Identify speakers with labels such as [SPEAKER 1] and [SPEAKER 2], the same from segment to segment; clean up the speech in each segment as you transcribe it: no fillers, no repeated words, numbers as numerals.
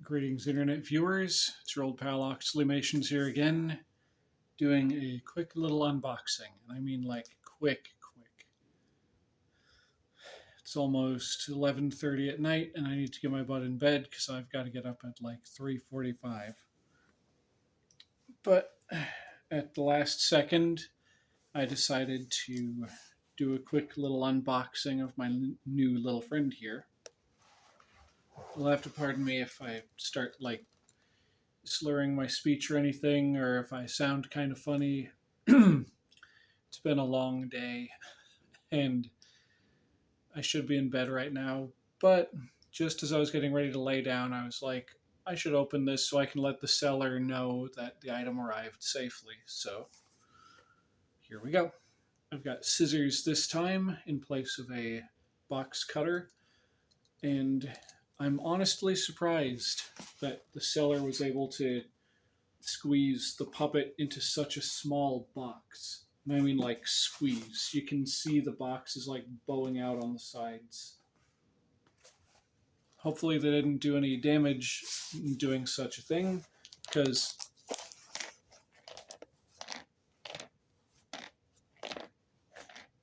[SPEAKER 1] Greetings, Internet viewers. It's your old pal Oxleymations here again, doing a quick little unboxing. And I mean like quick. It's almost 11:30 at night, and I need to get my butt in bed because I've got to get up at like 3:45. But at the last second, I decided to do a quick little unboxing of my new little friend here. You'll have to pardon me if I start like slurring my speech or anything, or if I sound kind of funny. It's been a long day, and I should be in bed right now. But just as I was getting ready to lay down, I was like, I should open this so I can let the seller know that the item arrived safely. So here we go. I've got scissors this time in place of a box cutter, and I'm honestly surprised that the seller was able to squeeze the puppet into such a small box. And I mean like squeeze. You can see the box is like bowing out on the sides. Hopefully they didn't do any damage in doing such a thing, because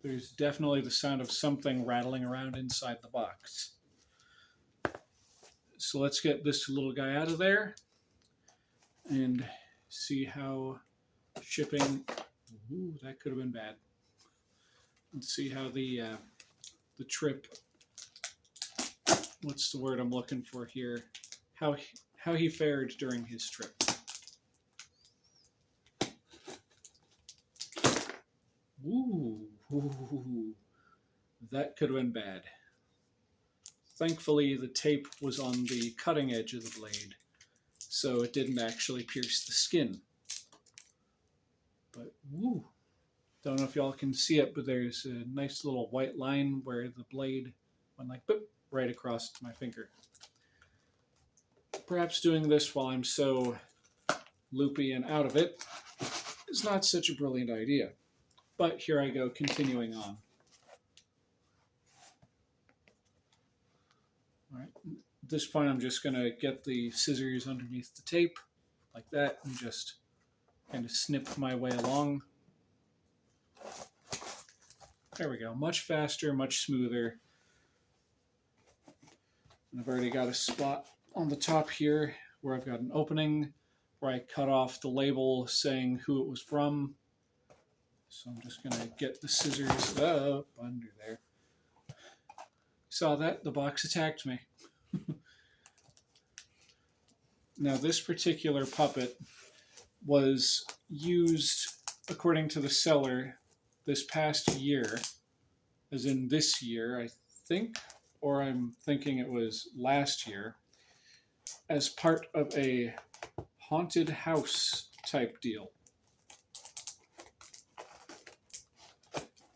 [SPEAKER 1] there's definitely the sound of something rattling around inside the box. So let's get this little guy out of there and see how shipping. Ooh, that could have been bad. Let's see how the trip. What's the word I'm looking for here? How he fared during his trip. Ooh, that could have been bad. Thankfully, the tape was on the cutting edge of the blade, so it didn't actually pierce the skin. But, woo! Don't know if y'all can see it, but there's a nice little white line where the blade went like, boop, right across my finger. Perhaps doing this while I'm so loopy and out of it is not such a brilliant idea. But here I go, continuing on. All right. At this point, I'm just going to get the scissors underneath the tape, like that, and just kind of snip my way along. There we go. Much faster, much smoother. And I've already got a spot on the top here where I've got an opening where I cut off the label saying who it was from. So I'm just going to get the scissors up under there. Saw that? The box attacked me. Now, this particular puppet was used, according to the seller, this past year, as in this year, I think, or I'm thinking it was last year, as part of a haunted house type deal.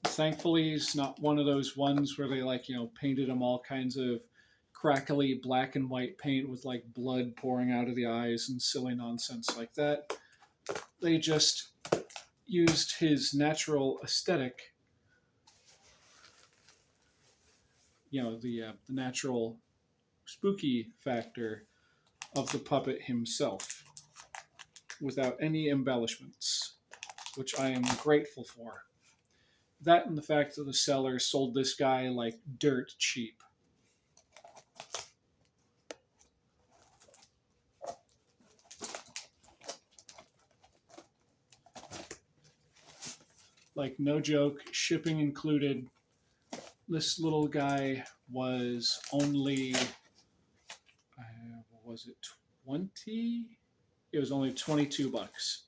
[SPEAKER 1] Thankfully, it's not one of those ones where they painted them all kinds of crackly black and white paint with like blood pouring out of the eyes and silly nonsense like that. They just used his natural aesthetic, the natural spooky factor of the puppet himself without any embellishments, which I am grateful for. That and the fact that the seller sold this guy like dirt cheap. Like, no joke, shipping included. This little guy was only, what was it, 20? It was only 22 bucks.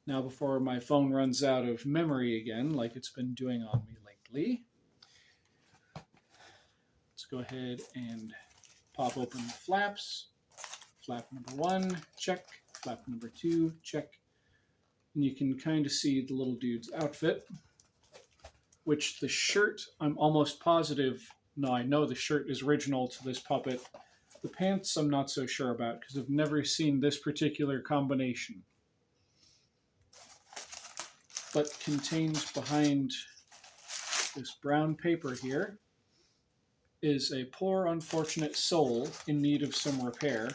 [SPEAKER 1] Now, before my phone runs out of memory again, like it's been doing on me lately, let's go ahead and pop open the flaps. Flap number 1, check. Flap number 2, check. And you can kind of see the little dude's outfit, which the shirt, I'm almost positive, no, I know the shirt is original to this puppet. The pants I'm not so sure about because I've never seen this particular combination. But contained behind this brown paper here is a poor, unfortunate soul in need of some repair,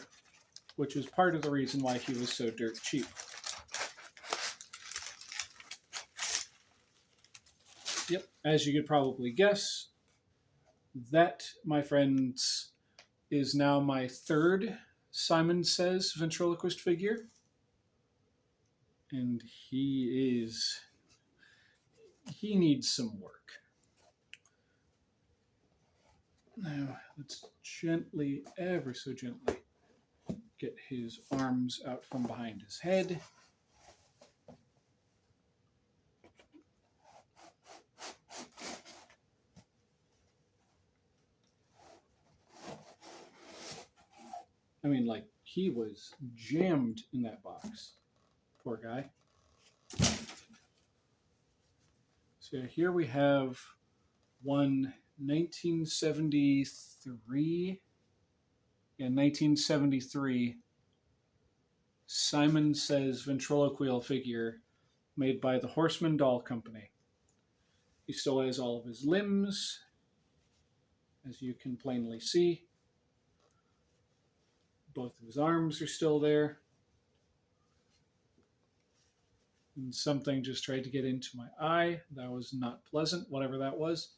[SPEAKER 1] which is part of the reason why he was so dirt cheap. Yep, as you could probably guess, that, my friends, is now my third Simon Sez ventriloquist figure. And he needs some work. Now, let's gently, ever so gently, get his arms out from behind his head. I mean, like, he was jammed in that box. Poor guy. So here we have one 1973, 1973 Simon Sez ventriloquial figure made by the Horseman Doll Company. He still has all of his limbs, as you can plainly see. Both of his arms are still there. And something just tried to get into my eye. That was not pleasant, whatever that was.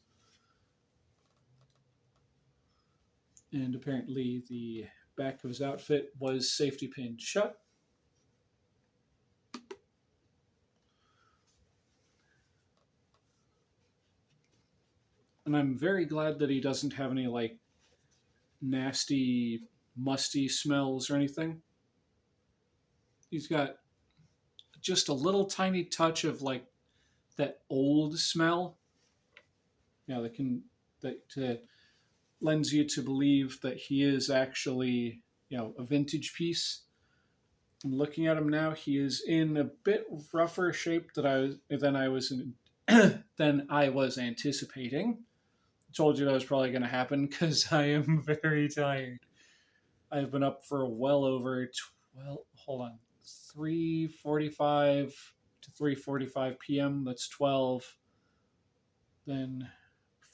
[SPEAKER 1] And apparently the back of his outfit was safety pinned shut. And I'm very glad that he doesn't have any, like, nasty, musty smells or anything. He's got just a little tiny touch of, like, that old smell. Yeah, that lends you to believe that he is actually, a vintage piece. I'm looking at him now. He is in a bit rougher shape than I was anticipating. I told you that was probably going to happen because I am very tired. I've been up for well over 3:45 to 3:45 p.m. That's 12. Then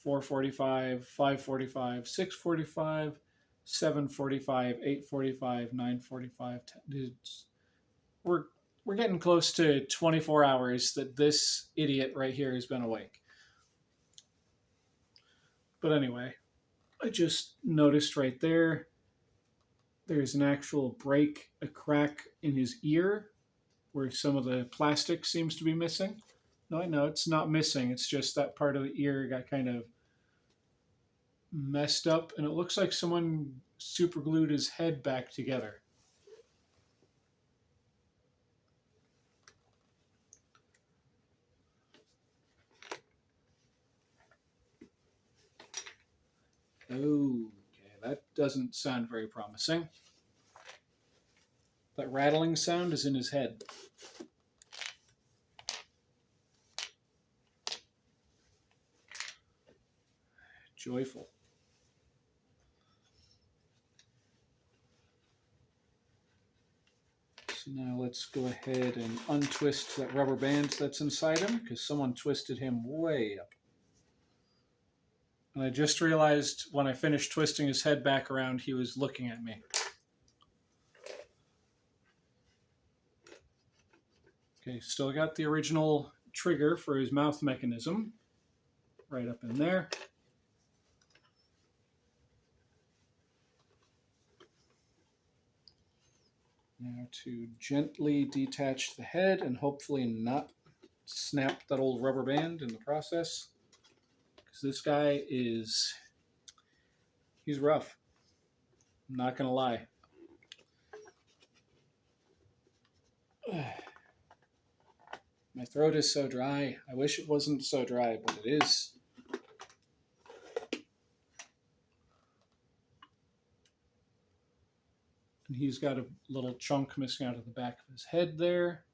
[SPEAKER 1] 4:45, 5:45, 6:45, 7:45, 8:45, 9:45. We're getting close to 24 hours that this idiot right here has been awake. But anyway, I just noticed right there, there's an actual break, a crack in his ear where some of the plastic seems to be missing. No, I know it's not missing. It's just that part of the ear got kind of messed up, and it looks like someone super glued his head back together. Okay, that doesn't sound very promising. That rattling sound is in his head. Joyful. So now let's go ahead and untwist that rubber band that's inside him, because someone twisted him way up. And I just realized when I finished twisting his head back around, he was looking at me. Okay, still got the original trigger for his mouth mechanism right up in there. Now to gently detach the head and hopefully not snap that old rubber band in the process. Because this guy he's rough. I'm not going to lie. My throat is so dry. I wish it wasn't so dry, but it is. And he's got a little chunk missing out of the back of his head there.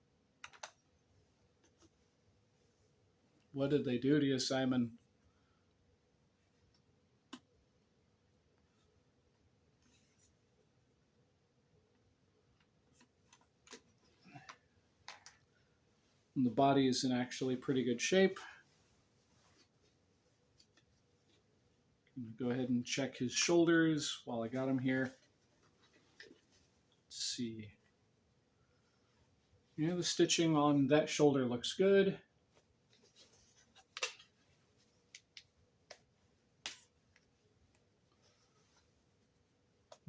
[SPEAKER 1] What did they do to you, Simon? And the body is in actually pretty good shape. go ahead and check his shoulders while I got him here. Let's see. Yeah, the stitching on that shoulder looks good.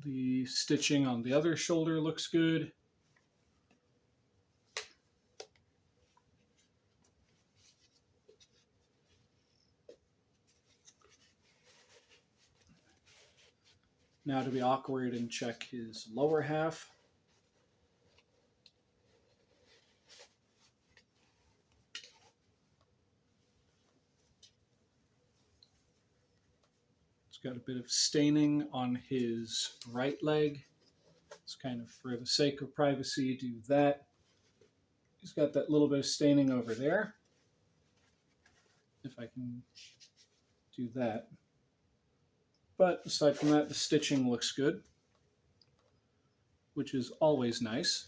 [SPEAKER 1] The stitching on the other shoulder looks good. Now to be awkward and check his lower half. It's got a bit of staining on his right leg. It's kind of for the sake of privacy, do that. He's got that little bit of staining over there. If I can do that. But aside from that, the stitching looks good, which is always nice.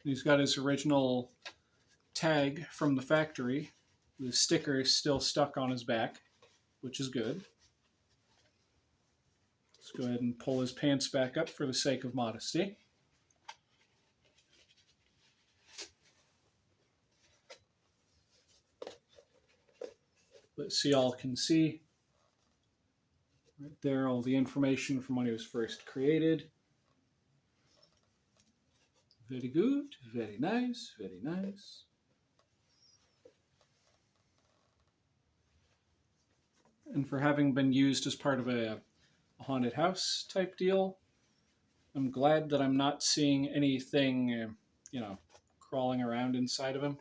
[SPEAKER 1] He's got his original tag from the factory. The sticker is still stuck on his back, which is good. Let's go ahead and pull his pants back up for the sake of modesty. But so y'all can see right there all the information from when he was first created. Very good, very nice, very nice. And for having been used as part of a haunted house type deal, I'm glad that I'm not seeing anything, crawling around inside of him.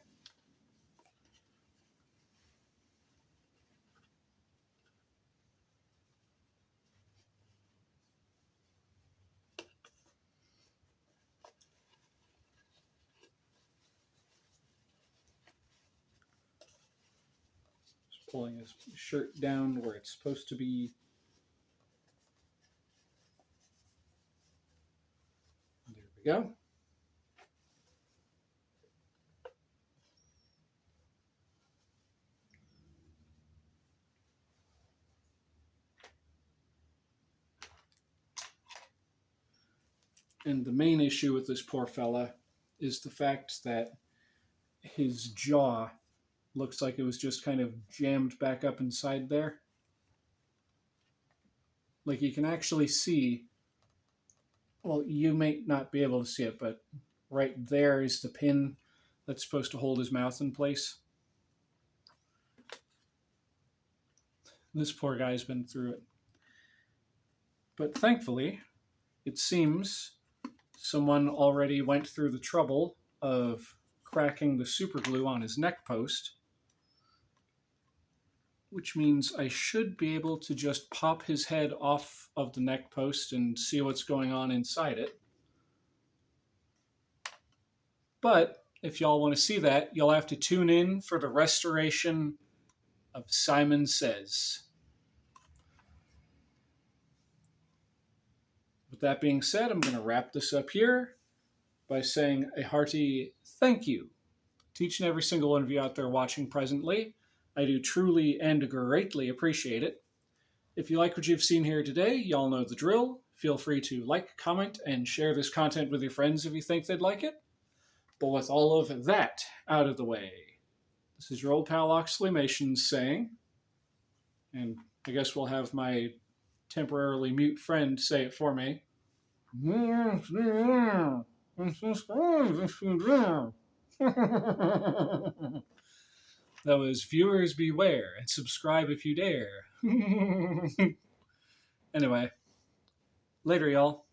[SPEAKER 1] Pulling his shirt down where it's supposed to be. There we go. And the main issue with this poor fella is the fact that his jaw looks like it was just kind of jammed back up inside there. Like you can actually see, well, you may not be able to see it, but right there is the pin that's supposed to hold his mouth in place. This poor guy's been through it. But thankfully, it seems someone already went through the trouble of cracking the super glue on his neck post, which means I should be able to just pop his head off of the neck post and see what's going on inside it. But if y'all want to see that, you'll have to tune in for the restoration of Simon Sez. With that being said, I'm going to wrap this up here by saying a hearty thank you to each and every single one of you out there watching presently. I do truly and greatly appreciate it. If you like what you've seen here today, y'all know the drill. Feel free to like, comment, and share this content with your friends if you think they'd like it. But with all of that out of the way, this is your old pal Oxleymations saying, and I guess we'll have my temporarily mute friend say it for me. That was viewers beware and subscribe if you dare. Anyway, later y'all.